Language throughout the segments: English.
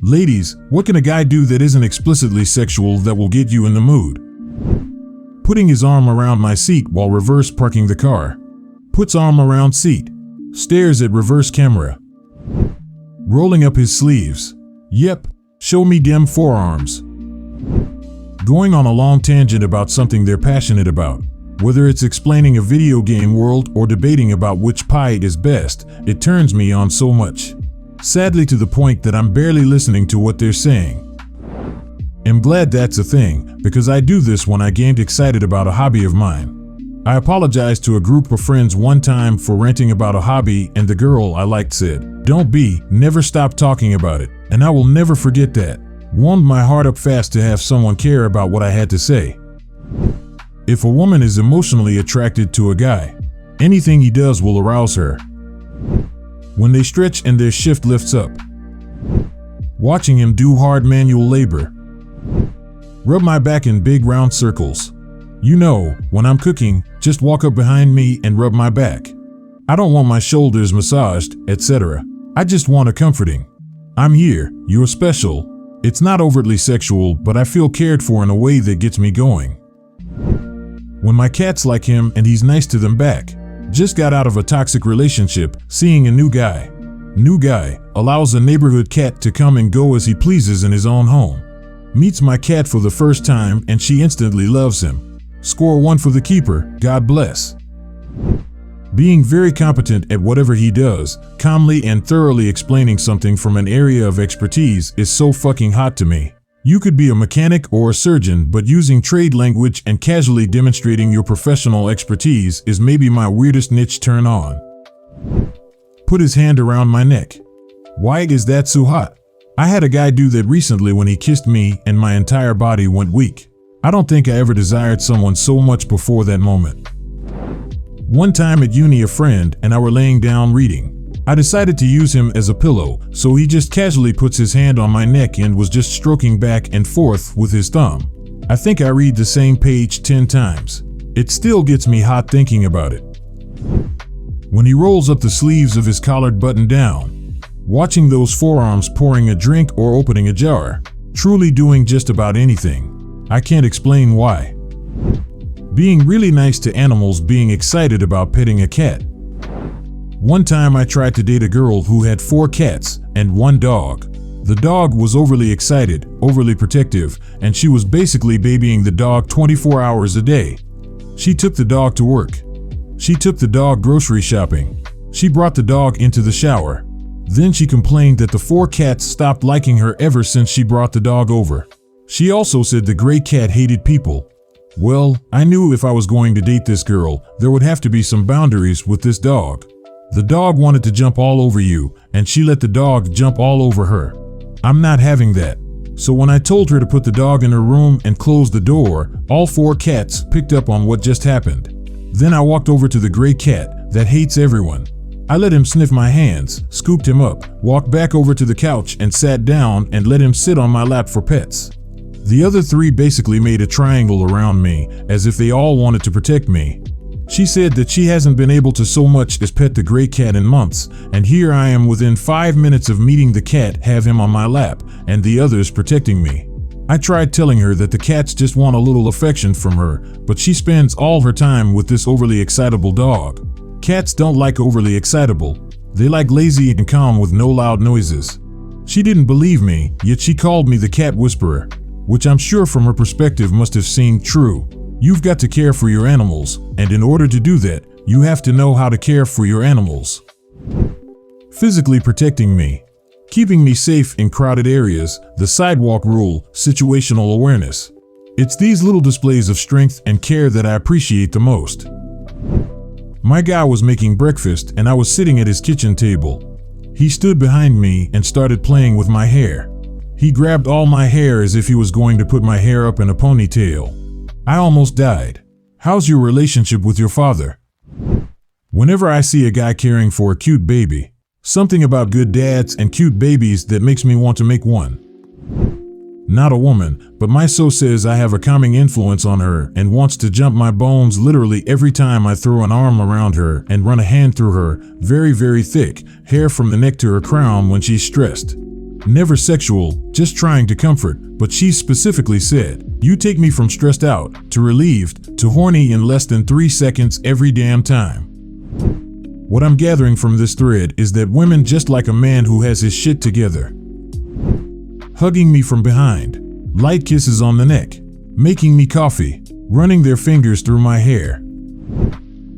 Ladies, what can a guy do that isn't explicitly sexual that will get you in the mood? Putting his arm around my seat while reverse parking the car. Puts arm around seat. Stares at reverse camera. Rolling up his sleeves. Yep, show me dem forearms. Going on a long tangent about something they're passionate about. Whether it's explaining a video game world or debating about which pie is best, it turns me on so much. Sadly, to the point that I'm barely listening to what they're saying. I'm glad that's a thing, because I do this when I get excited about a hobby of mine. I apologized to a group of friends one time for ranting about a hobby, and the girl I liked said, never stop talking about it, and I will never forget that. Warmed my heart up fast to have someone care about what I had to say. If a woman is emotionally attracted to a guy, anything he does will arouse her. When they stretch and their shift lifts up. Watching him do hard manual labor. Rub my back in big round circles. You know, when I'm cooking, just walk up behind me and rub my back. I don't want my shoulders massaged, etc. I just want a comforting. I'm here, you're special. It's not overtly sexual, but I feel cared for in a way that gets me going. When my cats like him and he's nice to them back. Just got out of a toxic relationship, seeing a new guy. New guy allows a neighborhood cat to come and go as he pleases in his own home. Meets my cat for the first time and she instantly loves him. Score 1 for the keeper, God bless. Being very competent at whatever he does, calmly and thoroughly explaining something from an area of expertise is so fucking hot to me. You could be a mechanic or a surgeon, but using trade language and casually demonstrating your professional expertise is maybe my weirdest niche turn on. Put his hand around my neck. Why is that so hot? I had a guy do that recently when he kissed me and my entire body went weak. I don't think I ever desired someone so much before that moment. One time at uni, a friend and I were laying down reading. I decided to use him as a pillow, so he just casually puts his hand on my neck and was just stroking back and forth with his thumb. I think I read the same page 10 times. It still gets me hot thinking about it. When he rolls up the sleeves of his collared button down, watching those forearms pouring a drink or opening a jar, truly doing just about anything. I can't explain why. Being really nice to animals, being excited about petting a cat. One time I tried to date a girl who had 4 cats and 1 dog. The dog was overly excited, overly protective, and she was basically babying the dog 24 hours a day. She took the dog to work. She took the dog grocery shopping. She brought the dog into the shower. Then she complained that the 4 cats stopped liking her ever since she brought the dog over. She also said the gray cat hated people. Well, I knew if I was going to date this girl, there would have to be some boundaries with this dog. The dog wanted to jump all over you, and she let the dog jump all over her. I'm not having that. So when I told her to put the dog in her room and close the door, all 4 cats picked up on what just happened. Then I walked over to the gray cat that hates everyone. I let him sniff my hands, scooped him up, walked back over to the couch and sat down and let him sit on my lap for pets. The other 3 basically made a triangle around me, as if they all wanted to protect me. She said that she hasn't been able to so much as pet the gray cat in months, and here I am within 5 minutes of meeting the cat, have him on my lap, and the others protecting me. I tried telling her that the cats just want a little affection from her, but she spends all her time with this overly excitable dog. Cats don't like overly excitable. They like lazy and calm with no loud noises. She didn't believe me, yet she called me the cat whisperer, which I'm sure from her perspective must have seemed true. You've got to care for your animals, and in order to do that, you have to know how to care for your animals. Physically protecting me. Keeping me safe in crowded areas, the sidewalk rule, situational awareness. It's these little displays of strength and care that I appreciate the most. My guy was making breakfast and I was sitting at his kitchen table. He stood behind me and started playing with my hair. He grabbed all my hair as if he was going to put my hair up in a ponytail. I almost died. How's your relationship with your father? Whenever I see a guy caring for a cute baby, something about good dads and cute babies that makes me want to make one. Not a woman, but my soul says I have a calming influence on her and wants to jump my bones literally every time I throw an arm around her and run a hand through her very, very thick hair from the neck to her crown when she's stressed. Never sexual, just trying to comfort, but she specifically said, "You take me from stressed out, to relieved, to horny in less than 3 seconds every damn time." What I'm gathering from this thread is that women just like a man who has his shit together. Hugging me from behind, light kisses on the neck, making me coffee, running their fingers through my hair.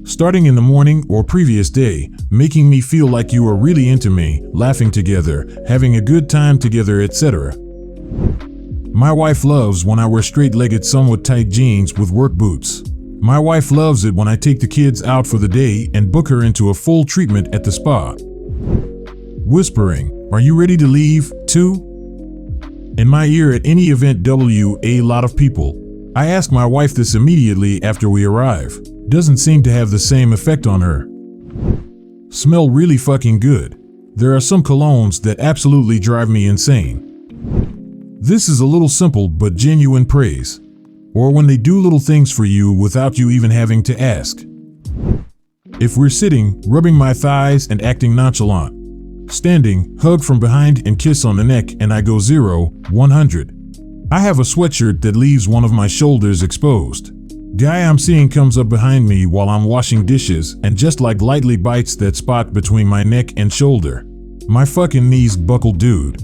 Starting in the morning or previous day, making me feel like you are really into me, laughing together, having a good time together, etc. My wife loves when I wear straight-legged, somewhat tight jeans with work boots. My wife loves it when I take the kids out for the day and book her into a full treatment at the spa. Whispering, "Are you ready to leave, too?" in my ear at any event a lot of people. I ask my wife this immediately after we arrive. Doesn't seem to have the same effect on her. Smell really fucking good. There are some colognes that absolutely drive me insane. This is a little simple but genuine praise. Or when they do little things for you without you even having to ask. If we're sitting, rubbing my thighs and acting nonchalant. Standing, hug from behind and kiss on the neck, and I go 0, 100. I have a sweatshirt that leaves one of my shoulders exposed. Guy I'm seeing comes up behind me while I'm washing dishes and just like lightly bites that spot between my neck and shoulder. My fucking knees buckled, dude.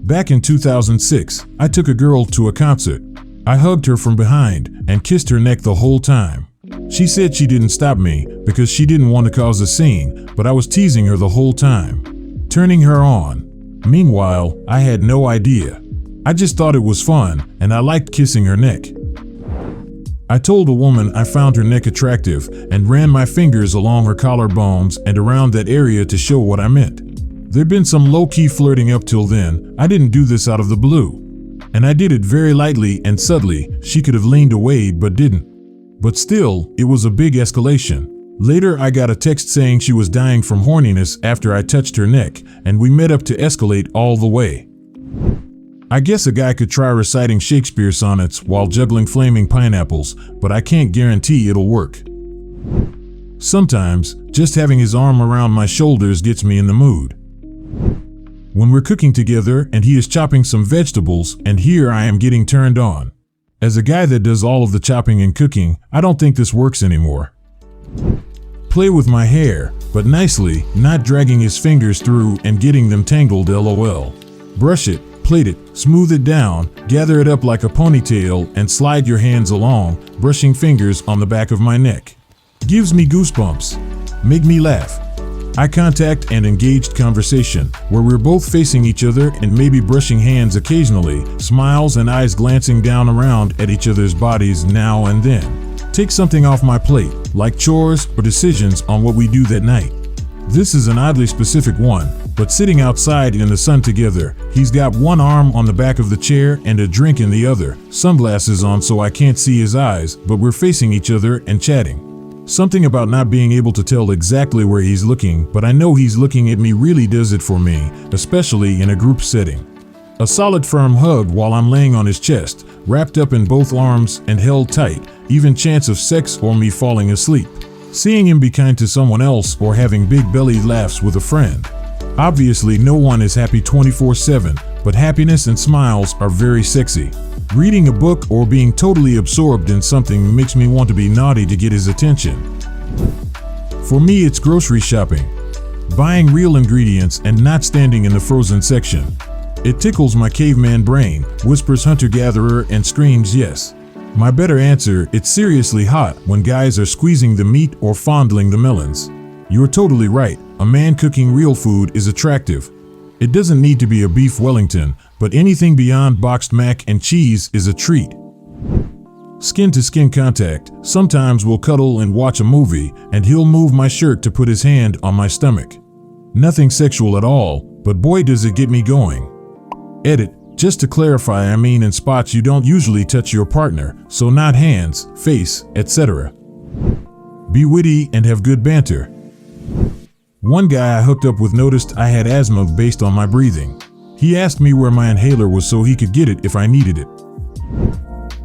Back in 2006, I took a girl to a concert. I hugged her from behind and kissed her neck the whole time. She said she didn't stop me because she didn't want to cause a scene, but I was teasing her the whole time, turning her on. Meanwhile, I had no idea. I just thought it was fun and I liked kissing her neck. I told a woman I found her neck attractive and ran my fingers along her collarbones and around that area to show what I meant. There'd been some low-key flirting up till then. I didn't do this out of the blue. And I did it very lightly and subtly. She could have leaned away but didn't. But still, it was a big escalation. Later I got a text saying she was dying from horniness after I touched her neck, and we met up to escalate all the way. I guess a guy could try reciting Shakespeare sonnets while juggling flaming pineapples, but I can't guarantee it'll work. Sometimes, just having his arm around my shoulders gets me in the mood. When we're cooking together and he is chopping some vegetables and here I am getting turned on. As a guy that does all of the chopping and cooking, I don't think this works anymore. Play with my hair, but nicely, not dragging his fingers through and getting them tangled, lol. Brush it, plait it, smooth it down, gather it up like a ponytail and slide your hands along, brushing fingers on the back of my neck. Gives me goosebumps. Make me laugh. Eye contact and engaged conversation, where we're both facing each other and maybe brushing hands occasionally, smiles and eyes glancing down around at each other's bodies now and then. Take something off my plate, like chores or decisions on what we do that night. This is an oddly specific one, but sitting outside in the sun together, he's got one arm on the back of the chair and a drink in the other, sunglasses on so I can't see his eyes, but we're facing each other and chatting. Something about not being able to tell exactly where he's looking, but I know he's looking at me really does it for me, especially in a group setting. A solid firm hug while I'm laying on his chest, wrapped up in both arms and held tight, even chance of sex or me falling asleep. Seeing him be kind to someone else or having big belly laughs with a friend. Obviously no one is happy 24/7, but happiness and smiles are very sexy. Reading a book or being totally absorbed in something makes me want to be naughty to get his attention. For me, it's grocery shopping. Buying real ingredients and not standing in the frozen section. It tickles my caveman brain, whispers hunter-gatherer and screams yes. My better answer, it's seriously hot when guys are squeezing the meat or fondling the melons. You're totally right, a man cooking real food is attractive. It doesn't need to be a beef Wellington, but anything beyond boxed mac and cheese is a treat. Skin-to-skin contact. Sometimes we'll cuddle and watch a movie, and he'll move my shirt to put his hand on my stomach. Nothing sexual at all, but boy does it get me going. Edit. Just to clarify, I mean in spots you don't usually touch your partner, so not hands, face, etc. Be witty and have good banter. One guy I hooked up with noticed I had asthma based on my breathing. He asked me where my inhaler was so he could get it if I needed it.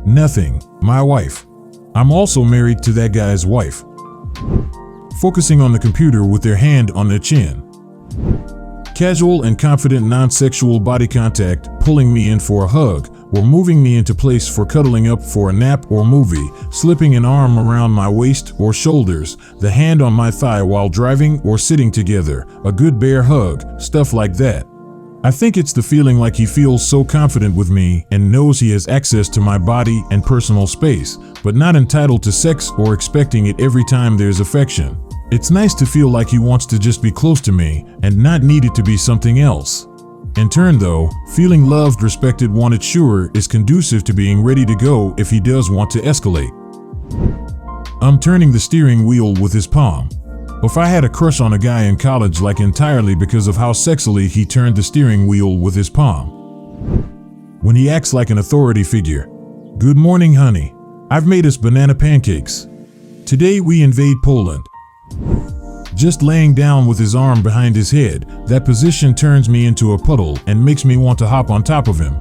Nothing. My wife. I'm also married to that guy's wife. Focusing on the computer with their hand on their chin. Casual and confident non-sexual body contact, pulling me in for a hug, or moving me into place for cuddling up for a nap or movie, slipping an arm around my waist or shoulders, the hand on my thigh while driving or sitting together, a good bear hug, stuff like that. I think it's the feeling like he feels so confident with me and knows he has access to my body and personal space, but not entitled to sex or expecting it every time there's affection. It's nice to feel like he wants to just be close to me and not need it to be something else. In turn though, feeling loved, respected, wanted sure is conducive to being ready to go if he does want to escalate. Turning the steering wheel with his palm. If I had a crush on a guy in college like entirely because of how sexily he turned the steering wheel with his palm. When he acts like an authority figure. Good morning, honey. I've made us banana pancakes. Today we invade Poland. Just laying down with his arm behind his head, that position turns me into a puddle and makes me want to hop on top of him.